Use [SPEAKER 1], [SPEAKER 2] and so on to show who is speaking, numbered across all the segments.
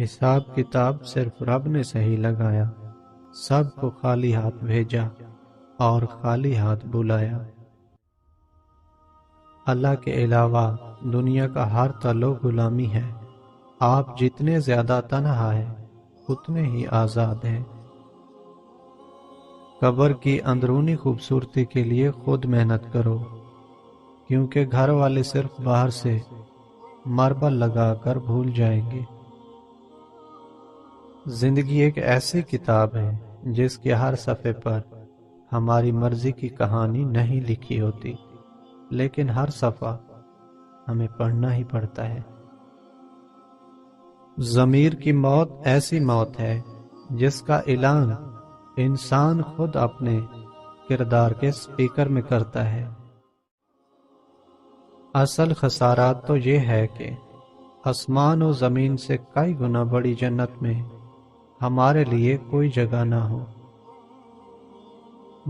[SPEAKER 1] حساب کتاب صرف رب نے صحیح لگایا، سب کو خالی ہاتھ بھیجا اور خالی ہاتھ بلایا۔ اللہ کے علاوہ دنیا کا ہر تعلق غلامی ہے۔ آپ جتنے زیادہ تنہا ہیں اتنے ہی آزاد ہیں۔ قبر کی اندرونی خوبصورتی کے لیے خود محنت کرو، کیونکہ گھر والے صرف باہر سے ماربل لگا کر بھول جائیں گے۔ زندگی ایک ایسی کتاب ہے جس کے ہر صفحے پر ہماری مرضی کی کہانی نہیں لکھی ہوتی، لیکن ہر صفحہ ہمیں پڑھنا ہی پڑتا ہے۔ ضمیر کی موت ایسی موت ہے جس کا اعلان انسان خود اپنے کردار کے سپیکر میں کرتا ہے۔ اصل خسارات تو یہ ہے کہ آسمان و زمین سے کئی گنا بڑی جنت میں ہمارے لیے کوئی جگہ نہ ہو۔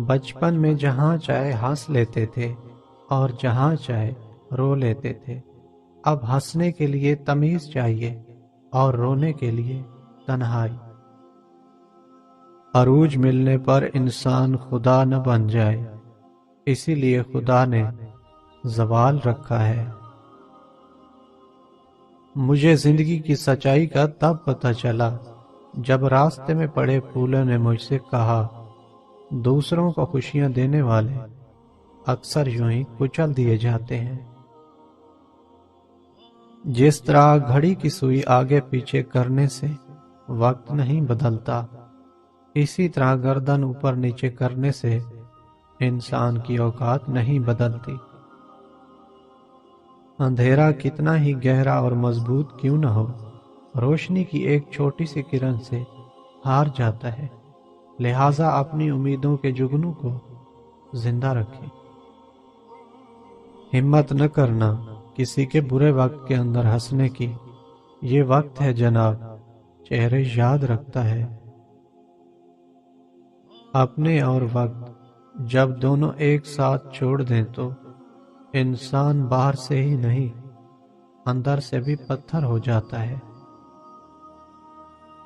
[SPEAKER 1] بچپن میں جہاں چاہے ہنس لیتے تھے اور جہاں چاہے رو لیتے تھے، اب ہنسنے کے لیے تمیز چاہیے اور رونے کے لیے تنہائی۔ عروج ملنے پر انسان خدا نہ بن جائے، اسی لیے خدا نے زوال رکھا ہے۔ مجھے زندگی کی سچائی کا تب پتہ چلا جب راستے میں پڑے پھولوں نے مجھ سے کہا، دوسروں کو خوشیاں دینے والے اکثر یوں ہی کچل دیے جاتے ہیں۔ جس طرح گھڑی کی سوئی آگے پیچھے کرنے سے وقت نہیں بدلتا، اسی طرح گردن اوپر نیچے کرنے سے انسان کی اوقات نہیں بدلتی۔ اندھیرا کتنا ہی گہرا اور مضبوط کیوں نہ ہو، روشنی کی ایک چھوٹی سی کرن سے ہار جاتا ہے۔ لہٰذا اپنی امیدوں کے جگنوں کو زندہ رکھیں۔ ہمت نہ کرنا کسی کے برے وقت کے اندر ہنسنے کی، یہ وقت ہے جناب، چہرے یاد رکھتا ہے۔ اپنے اور وقت جب دونوں ایک ساتھ چھوڑ دیں تو انسان باہر سے ہی نہیں اندر سے بھی پتھر ہو جاتا ہے۔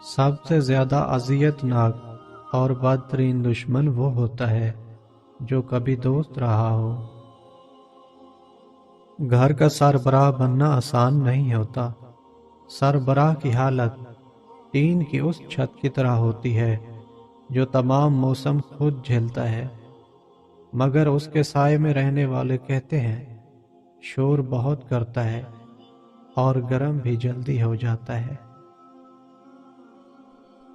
[SPEAKER 1] سب سے زیادہ اذیت ناک اور بدترین دشمن وہ ہوتا ہے جو کبھی دوست رہا ہو۔ گھر کا سربراہ بننا آسان نہیں ہوتا۔ سربراہ کی حالت ٹین کی اس چھت کی طرح ہوتی ہے جو تمام موسم خود جھیلتا ہے، مگر اس کے سائے میں رہنے والے کہتے ہیں شور بہت کرتا ہے اور گرم بھی جلدی ہو جاتا ہے۔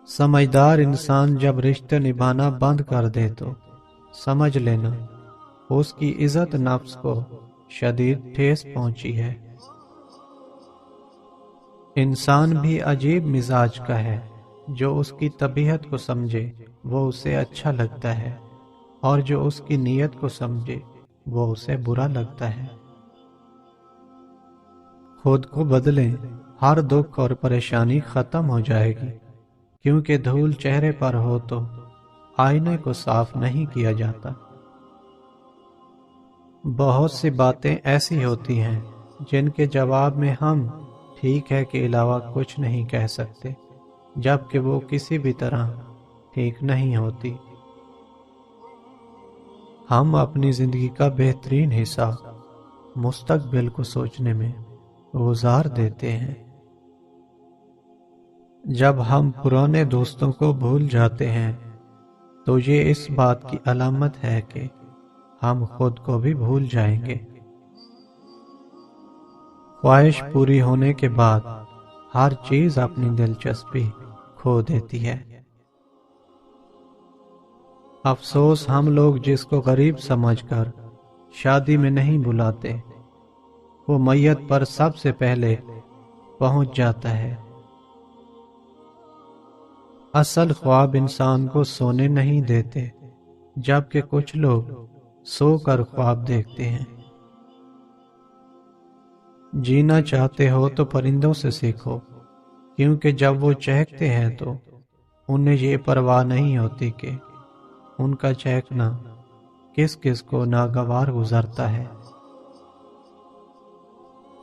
[SPEAKER 1] سمجھدار انسان جب رشتے نبھانا بند کر دے تو سمجھ لینا اس کی عزت نفس کو شدید ٹھیس پہنچی ہے۔ انسان بھی عجیب مزاج کا ہے، جو اس کی طبیعت کو سمجھے وہ اسے اچھا لگتا ہے، اور جو اس کی نیت کو سمجھے وہ اسے برا لگتا ہے۔ خود کو بدلیں، ہر دکھ اور پریشانی ختم ہو جائے گی، کیونکہ دھول چہرے پر ہو تو آئینے کو صاف نہیں کیا جاتا۔ بہت سی باتیں ایسی ہوتی ہیں جن کے جواب میں ہم ٹھیک ہے کے علاوہ کچھ نہیں کہہ سکتے، جبکہ وہ کسی بھی طرح ٹھیک نہیں ہوتی۔ ہم اپنی زندگی کا بہترین حصہ مستقبل کو سوچنے میں گزار دیتے ہیں۔ جب ہم پرانے دوستوں کو بھول جاتے ہیں تو یہ اس بات کی علامت ہے کہ ہم خود کو بھی بھول جائیں گے۔ خواہش پوری ہونے کے بعد ہر چیز اپنی دلچسپی کھو دیتی ہے۔ افسوس ہم لوگ جس کو غریب سمجھ کر شادی میں نہیں بلاتے، وہ میت پر سب سے پہلے پہنچ جاتا ہے۔ اصل خواب انسان کو سونے نہیں دیتے، جبکہ کچھ لوگ سو کر خواب دیکھتے ہیں۔ جینا چاہتے ہو تو پرندوں سے سیکھو، کیونکہ جب وہ چہکتے ہیں تو انہیں یہ پرواہ نہیں ہوتی کہ ان کا چہکنا کس کس کو ناگوار گزرتا ہے۔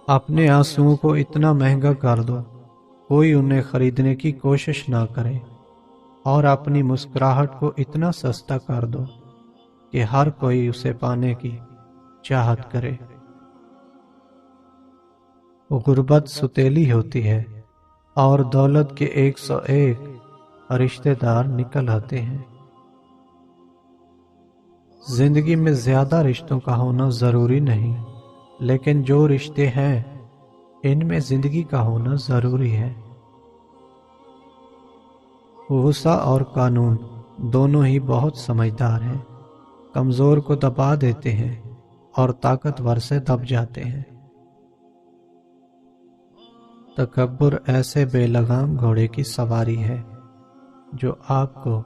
[SPEAKER 1] اپنے آنسوؤں کو اتنا مہنگا کر دو کوئی انہیں خریدنے کی کوشش نہ کرے، اور اپنی مسکراہٹ کو اتنا سستا کر دو کہ ہر کوئی اسے پانے کی چاہت کرے۔ غربت ستیلی ہوتی ہے اور دولت کے 101 رشتہ دار نکل آتے ہیں۔ زندگی میں زیادہ رشتوں کا ہونا ضروری نہیں، لیکن جو رشتے ہیں ان میں زندگی کا ہونا ضروری ہے۔ غصہ اور قانون دونوں ہی بہت سمجھدار ہیں، کمزور کو دبا دیتے ہیں اور طاقتور سے دب جاتے ہیں۔ تکبر ایسے بے لگام گھوڑے کی سواری ہے جو آپ کو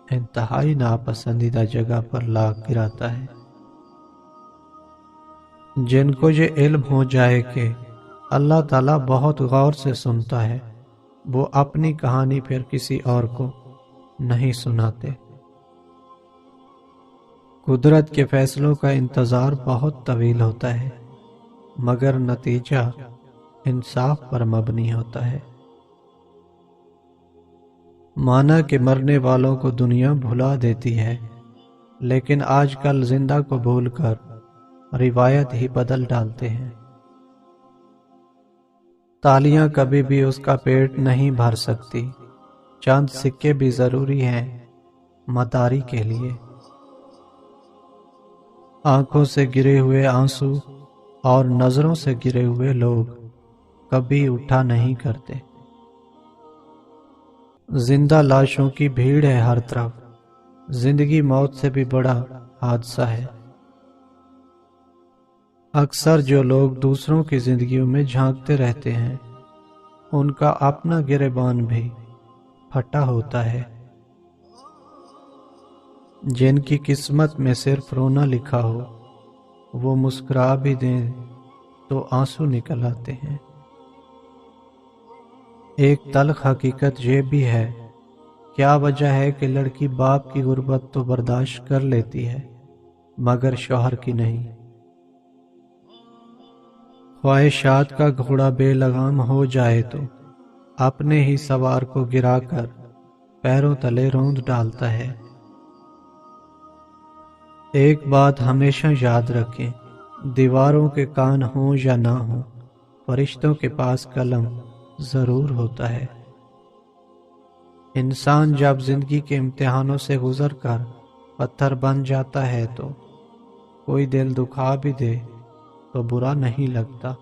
[SPEAKER 1] انتہائی ناپسندیدہ جگہ پر لا گراتا ہے۔ جن کو یہ علم ہو جائے کہ اللہ تعالیٰ بہت غور سے سنتا ہے، وہ اپنی کہانی پھر کسی اور کو نہیں سناتے۔ قدرت کے فیصلوں کا انتظار بہت طویل ہوتا ہے، مگر نتیجہ انصاف پر مبنی ہوتا ہے۔ مانا کہ مرنے والوں کو دنیا بھلا دیتی ہے، لیکن آج کل زندہ کو بھول کر روایت ہی بدل ڈالتے ہیں۔ تالیاں کبھی بھی اس کا پیٹ نہیں بھر سکتی، چند سکے بھی ضروری ہیں مداری کے لیے۔ آنکھوں سے گرے ہوئے آنسو اور نظروں سے گرے ہوئے لوگ کبھی اٹھا نہیں کرتے۔ زندہ لاشوں کی بھیڑ ہے ہر طرف، زندگی موت سے بھی بڑا حادثہ ہے۔ اکثر جو لوگ دوسروں کی زندگیوں میں جھانکتے رہتے ہیں، ان کا اپنا گریبان بھی پھٹا ہوتا ہے۔ جن کی قسمت میں صرف رونا لکھا ہو، وہ مسکرا بھی دیں تو آنسو نکل آتے ہیں۔ ایک تلخ حقیقت یہ بھی ہے، کیا وجہ ہے کہ لڑکی باپ کی غربت تو برداشت کر لیتی ہے مگر شوہر کی نہیں۔ خواہشات کا گھوڑا بے لگام ہو جائے تو اپنے ہی سوار کو گرا کر پیروں تلے روند ڈالتا ہے۔ ایک بات ہمیشہ یاد رکھیں، دیواروں کے کان ہوں یا نہ ہوں، فرشتوں کے پاس قلم ضرور ہوتا ہے۔ انسان جب زندگی کے امتحانوں سے گزر کر پتھر بن جاتا ہے تو کوئی دل دکھا بھی دے تو برا نہیں لگتا۔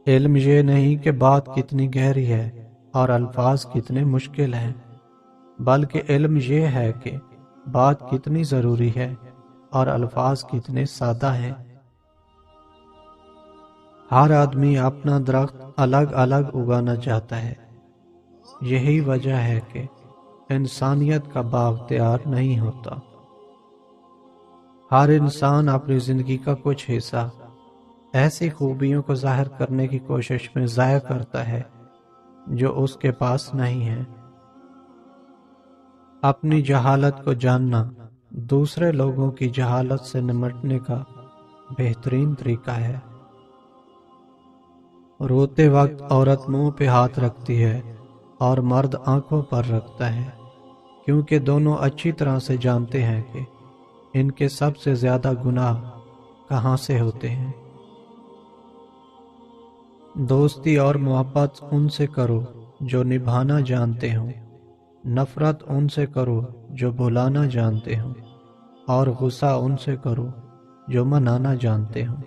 [SPEAKER 1] علم یہ نہیں کہ بات کتنی گہری ہے اور الفاظ کتنے مشکل ہیں، بلکہ علم یہ ہے کہ بات کتنی ضروری ہے اور الفاظ کتنے سادہ ہیں۔ ہر آدمی اپنا درخت الگ الگ اگانا چاہتا ہے، یہی وجہ ہے کہ انسانیت کا باغ تیار نہیں ہوتا۔ ہر انسان اپنی زندگی کا کچھ حصہ ایسی خوبیوں کو ظاہر کرنے کی کوشش میں ضائع کرتا ہے جو اس کے پاس نہیں ہے۔ اپنی جہالت کو جاننا دوسرے لوگوں کی جہالت سے نمٹنے کا بہترین طریقہ ہے۔ روتے وقت عورت منہ پہ ہاتھ رکھتی ہے اور مرد آنکھوں پر رکھتا ہے، کیونکہ دونوں اچھی طرح سے جانتے ہیں کہ ان کے سب سے زیادہ گناہ کہاں سے ہوتے ہیں۔ دوستی اور محبت ان سے کرو جو نبھانا جانتے ہوں، نفرت ان سے کرو جو بھلانا جانتے ہوں، اور غصہ ان سے کرو جو منانا جانتے ہوں۔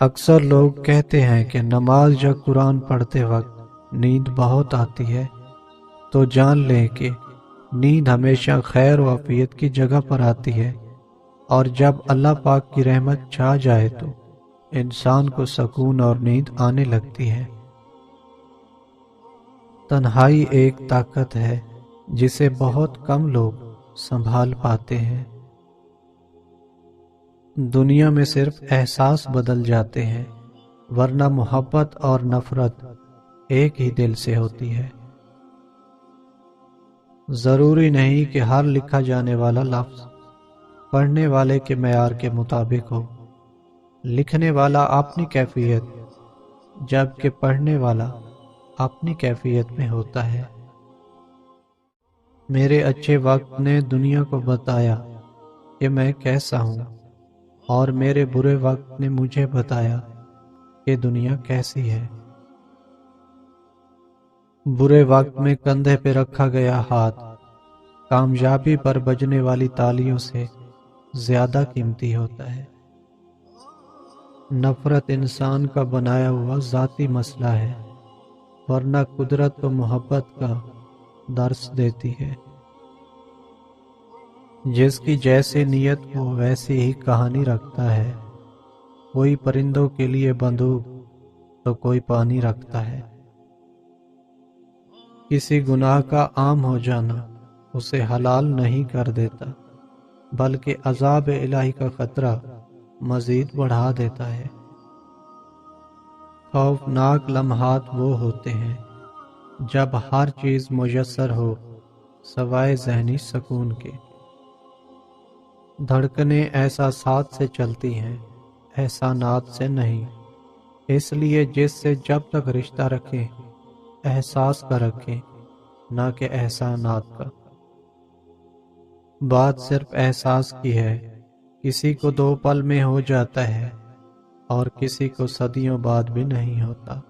[SPEAKER 1] اکثر لوگ کہتے ہیں کہ نماز یا قرآن پڑھتے وقت نیند بہت آتی ہے، تو جان لیں کہ نیند ہمیشہ خیر و عافیت کی جگہ پر آتی ہے، اور جب اللہ پاک کی رحمت چھا جائے تو انسان کو سکون اور نیند آنے لگتی ہے۔ تنہائی ایک طاقت ہے جسے بہت کم لوگ سنبھال پاتے ہیں۔ دنیا میں صرف احساس بدل جاتے ہیں، ورنہ محبت اور نفرت ایک ہی دل سے ہوتی ہے۔ ضروری نہیں کہ ہر لکھا جانے والا لفظ پڑھنے والے کے معیار کے مطابق ہو۔ لکھنے والا اپنی کیفیت جبکہ پڑھنے والا اپنی کیفیت میں ہوتا ہے۔ میرے اچھے وقت نے دنیا کو بتایا کہ میں کیسا ہوں، اور میرے برے وقت نے مجھے بتایا کہ دنیا کیسی ہے۔ برے وقت میں کندھے پہ رکھا گیا ہاتھ کامیابی پر بجنے والی تالیوں سے زیادہ قیمتی ہوتا ہے۔ نفرت انسان کا بنایا ہوا ذاتی مسئلہ ہے، ورنہ قدرت تو محبت کا درس دیتی ہے۔ جس کی جیسی نیت ہو ویسی ہی کہانی رکھتا ہے۔ کوئی پرندوں کے لیے بندوق تو کوئی پانی رکھتا ہے۔ کسی گناہ کا عام ہو جانا اسے حلال نہیں کر دیتا، بلکہ عذاب الہی کا خطرہ مزید بڑھا دیتا ہے۔ خوفناک لمحات وہ ہوتے ہیں جب ہر چیز میسر ہو سوائے ذہنی سکون کے۔ دھڑکنیں احساسات سے چلتی ہیں، احسانات سے نہیں۔ اس لیے جس سے جب تک رشتہ رکھیں احساس کا رکھیں، نہ کہ احسانات کا۔ بات صرف احساس کی ہے، کسی کو 2 پل میں ہو جاتا ہے اور کسی کو صدیوں بعد بھی نہیں ہوتا۔